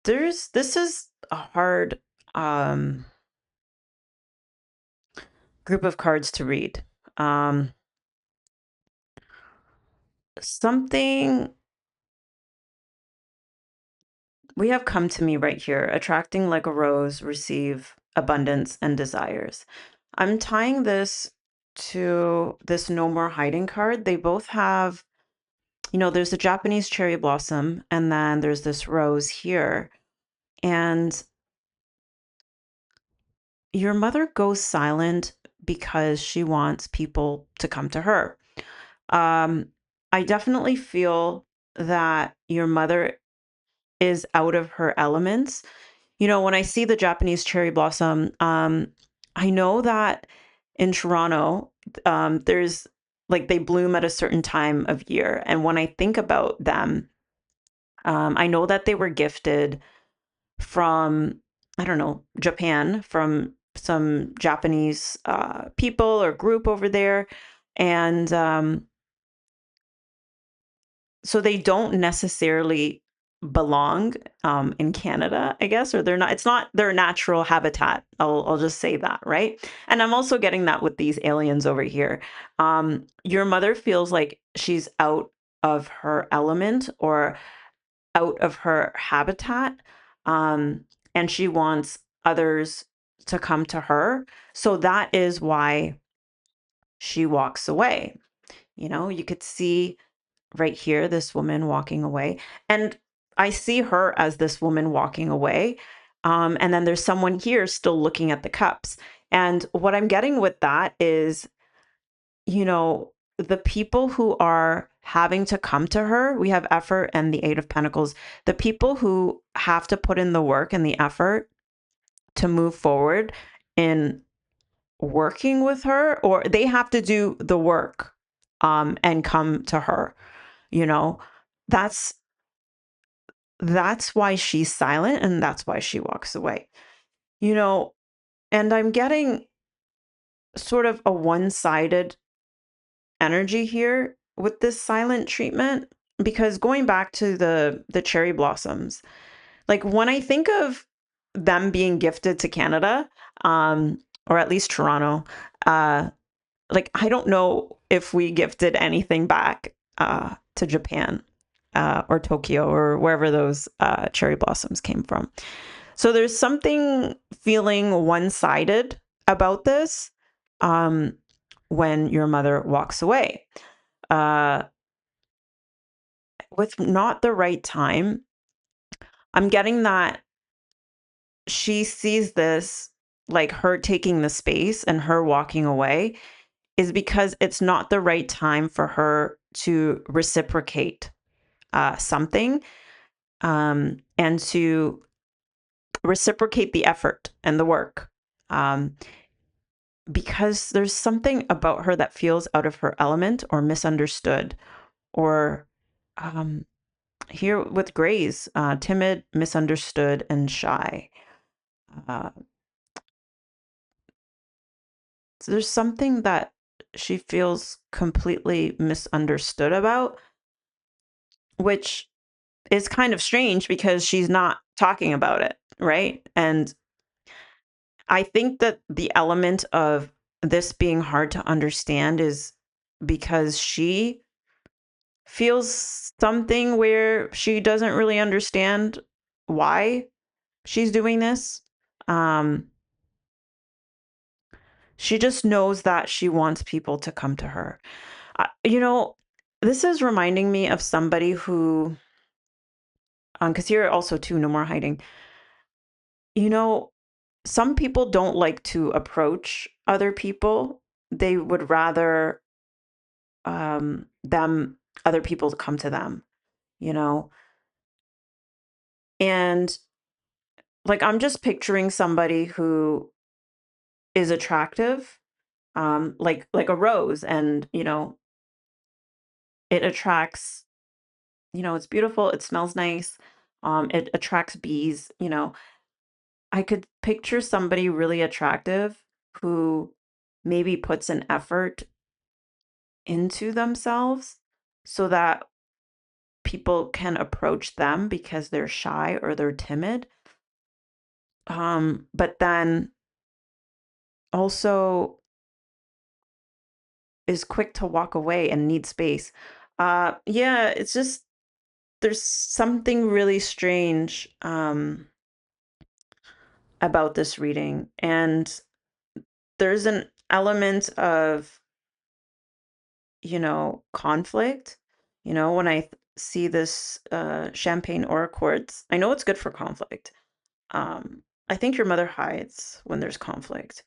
Speaker 1: this is a hard group of cards to read. Something we have come to me right here, attracting like a rose, receive abundance and desires. I'm tying this to this no more hiding card. They both have, there's a Japanese cherry blossom and then there's this rose here. And your mother goes silent because she wants people to come to her. Um, I definitely feel that your mother is out of her elements. When I see the Japanese cherry blossom, I know that in Toronto, there's like they bloom at a certain time of year. And when I think about them, I know that they were gifted from, I don't know, Japan, from some Japanese people or group over there. And so they don't necessarily belong in Canada, I guess, or it's not their natural habitat. I'll just say that, right? And I'm also getting that with these aliens over here. Your mother feels like she's out of her element or out of her habitat. Um, and she wants others to come to her. So that is why she walks away. You could see right here this woman walking away. And I see her as this woman walking away. And then there's someone here still looking at the cups. And what I'm getting with that is, the people who are having to come to her, we have effort and the Eight of Pentacles. The people who have to put in the work and the effort to move forward in working with her, or they have to do the work and come to her, you know, that's why she's silent and that's why she walks away, you know, and I'm getting sort of a one-sided energy here with this silent treatment, because going back to the cherry blossoms, like when I think of them being gifted to Canada, um or at least Toronto, uh like I don't know if we gifted anything back to Japan, or Tokyo, or wherever those cherry blossoms came from. So there's something feeling one-sided about this, um when your mother walks away, uh, with not the right time. I'm getting that she sees this, like her taking the space and her walking away, is because it's not the right time for her to reciprocate something, and to reciprocate the effort and the work. Um, because there's something about her that feels out of her element or misunderstood, or um, here with Grays, timid, misunderstood, and shy. Uh, so there's something that she feels completely misunderstood about, which is kind of strange because she's not talking about it, right? And I think that the element of this being hard to understand is because she feels something where she doesn't really understand why she's doing this. Um, she just knows that she wants people to come to her. You know, this is reminding me of somebody who, because here also too, no more hiding. You know, some people don't like to approach other people. They would rather them other people to come to them, you know. And like I'm just picturing somebody who is attractive, like a rose, and it attracts, it's beautiful, it smells nice, it attracts bees, I could picture somebody really attractive who maybe puts an effort into themselves so that people can approach them because they're shy or they're timid. But then also is quick to walk away and need space. Yeah, it's just there's something really strange about this reading, and there's an element of conflict. When I see this champagne aura quartz, I know it's good for conflict. I think your mother hides when there's conflict,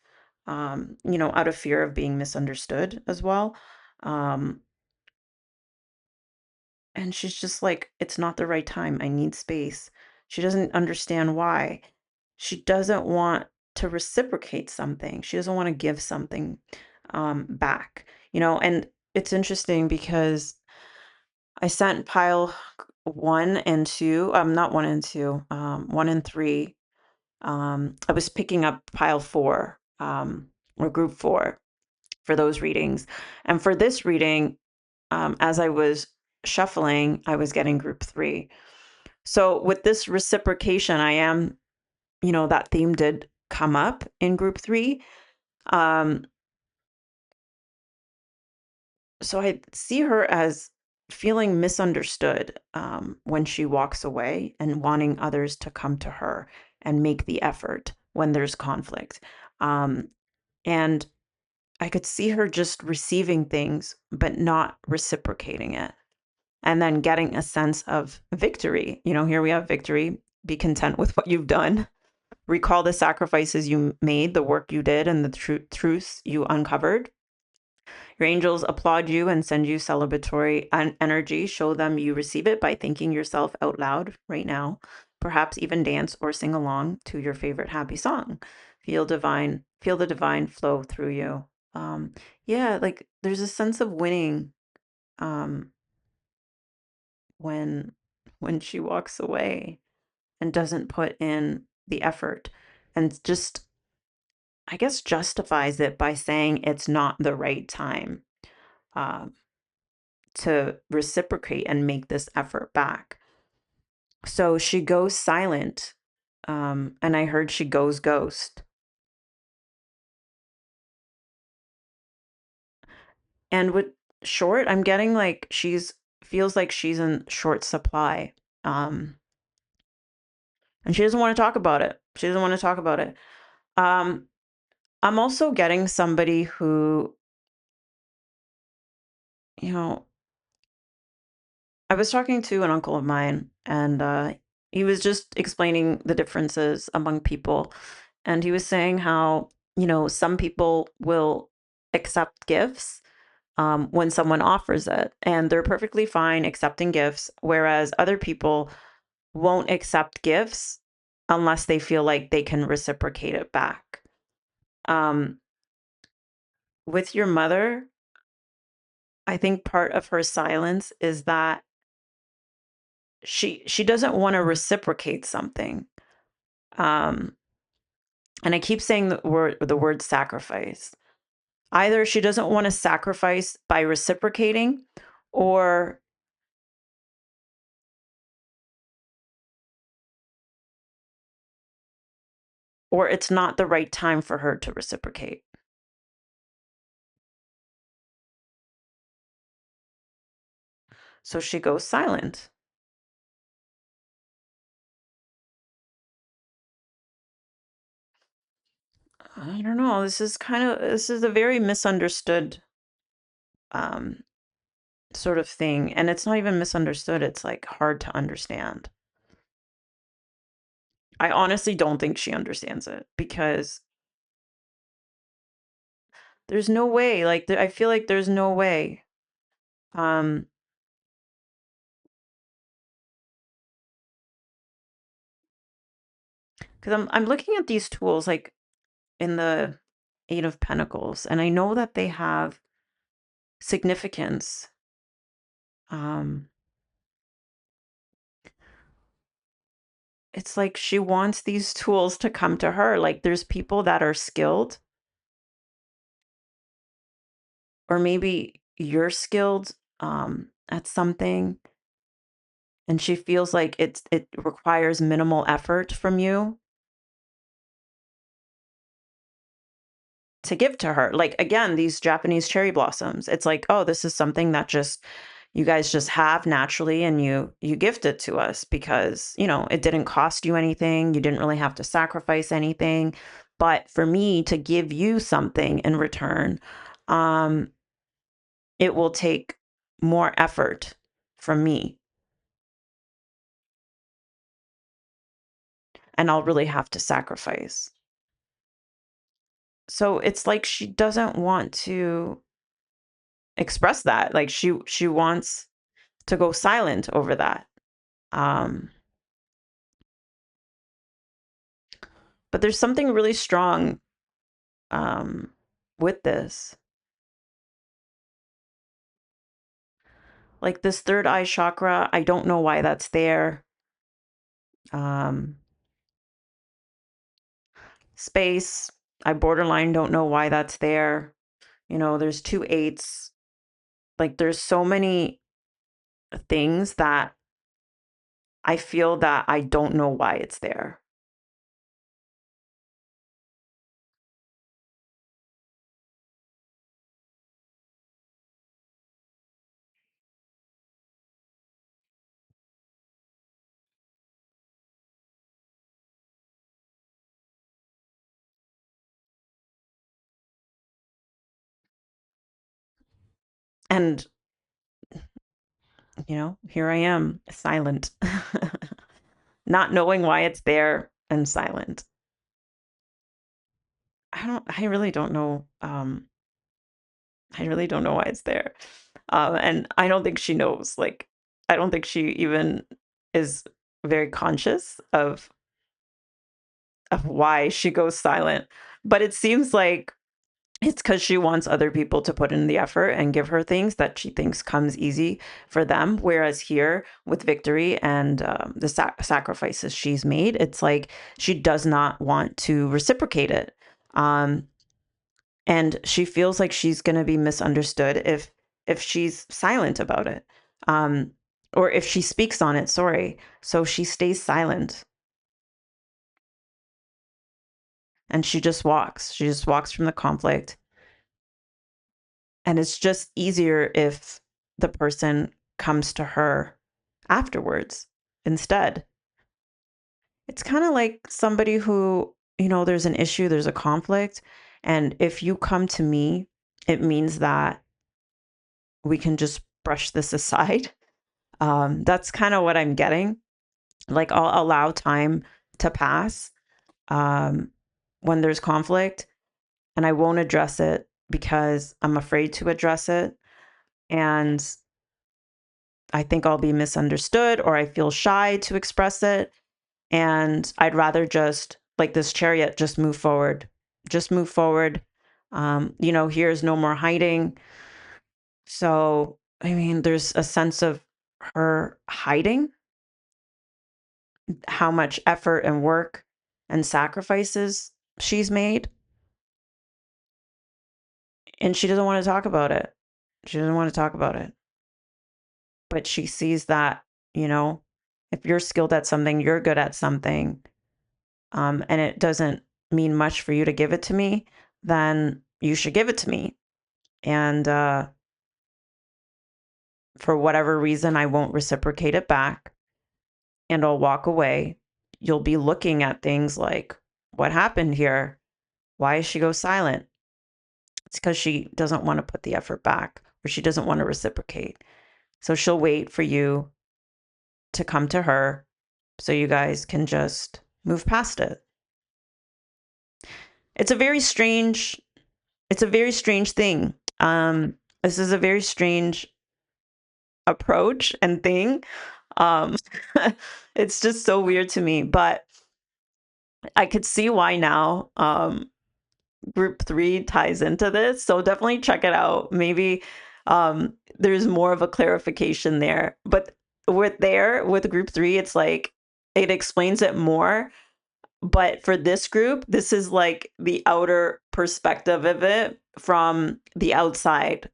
Speaker 1: out of fear of being misunderstood as well. Um, and she's just like, it's not the right time. I need space. She doesn't understand why. She doesn't want to reciprocate something. She doesn't want to give something back, and it's interesting because I sent pile 1 and 2, not 1 and 2, 1 and 3. I was picking up pile 4, or group 4 for those readings. And for this reading, as I was shuffling, I was getting group 3. So with this reciprocation, I am, that theme did come up in group 3. Um, So I see her as feeling misunderstood when she walks away and wanting others to come to her and make the effort when there's conflict. Um, and I could see her just receiving things, but not reciprocating it. And then getting a sense of victory. Here we have victory. Be content with what you've done. Recall the sacrifices you made, the work you did, and the truths you uncovered. Your angels applaud you and send you celebratory energy. Show them you receive it by thanking yourself out loud right now. Perhaps even dance or sing along to your favorite happy song. Feel the divine flow through you. Yeah, like there's a sense of winning um, when she walks away and doesn't put in the effort and just, I guess, justifies it by saying it's not the right time. Um, to reciprocate and make this effort back. So she goes silent. And I heard she goes ghost. And with short, I'm getting like feels like she's in short supply. Um, and she doesn't want to talk about it. She doesn't want to talk about it. Um, I'm also getting somebody who, you know, I was talking to an uncle of mine, and he was just explaining the differences among people. And he was saying how, some people will accept gifts when someone offers it, and they're perfectly fine accepting gifts, whereas other people won't accept gifts unless they feel like they can reciprocate it back. Um, with your mother, I think part of her silence is that she doesn't want to reciprocate something. Um, and I keep saying the word sacrifice. Either she doesn't want to sacrifice by reciprocating, or it's not the right time for her to reciprocate. So she goes silent. I don't know. This is a very misunderstood um sort of thing. And it's not even misunderstood, it's like hard to understand. I honestly don't think she understands it because there's no way. Like I feel like there's no way. Um because I'm looking at these tools like in the Eight of Pentacles, and I know that they have significance. Um it's like she wants these tools to come to her. Like there's people that are skilled, or maybe you're skilled at something, and she feels like it requires minimal effort from you to give to her. Like again, these Japanese cherry blossoms. It's like, oh, this is something that just you guys just have naturally, and you gift it to us because, it didn't cost you anything. You didn't really have to sacrifice anything. But for me to give you something in return, um it will take more effort from me, and I'll really have to sacrifice. So it's like she doesn't want to express that. Like she wants to go silent over that. Um, but there's something really strong um, with this. Like this third eye chakra, I don't know why that's there. Um, space, I borderline don't know why that's there. There's two eights. Like there's so many things that I feel that I don't know why it's there. And, here I am, silent, not knowing why it's there and silent. I really don't know. I really don't know why it's there. And I don't think she knows. Like, I don't think she even is very conscious of why she goes silent. But it seems like it's because she wants other people to put in the effort and give her things that she thinks comes easy for them. Whereas here with Victory and the sacrifices she's made, it's like she does not want to reciprocate it. Um, and she feels like she's going to be misunderstood if she's silent about it. Um, or if she speaks on it, sorry. So she stays silent and she just walks. She just walks from the conflict. And it's just easier if the person comes to her afterwards instead. It's kind of like somebody who, there's an issue, there's a conflict. And if you come to me, it means that we can just brush this aside. That's kind of what I'm getting. Like, I'll allow time to pass um, when there's conflict, and I won't address it because I'm afraid to address it. And I think I'll be misunderstood or I feel shy to express it. And I'd rather just, like this chariot, just move forward. Just move forward. Here's no more hiding. So, I mean, there's a sense of her hiding how much effort and work and sacrifices she's made. And she doesn't want to talk about it. She doesn't want to talk about it. But she sees that, you know, if you're skilled at something, you're good at something, and it doesn't mean much for you to give it to me, then you should give it to me. And for whatever reason, I won't reciprocate it back and I'll walk away. You'll be looking at things like, what happened here? Why is she go silent? It's because she doesn't want to put the effort back or she doesn't want to reciprocate. So she'll wait for you to come to her so you guys can just move past it. It's a very strange it's a very strange thing. This is a very strange approach and thing. Um it's just so weird to me, but I could see why now. Group 3 ties into this, so definitely check it out. Maybe there's more of a clarification there. But with group 3, it's like it explains it more. But for this group, this is like the outer perspective of it from the outside,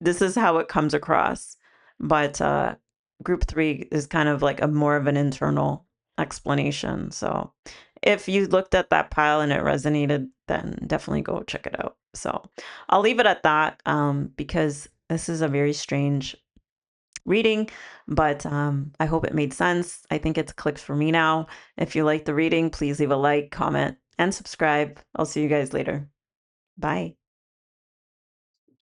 Speaker 1: this is how it comes across. But group 3 is kind of like a more of an internal explanation. So if you looked at that pile and it resonated, then definitely go check it out. So I'll leave it at that, because this is a very strange reading, but I hope it made sense. I think it's clicked for me now. If you like the reading, please leave a like, comment, and subscribe. I'll see you guys later. Bye.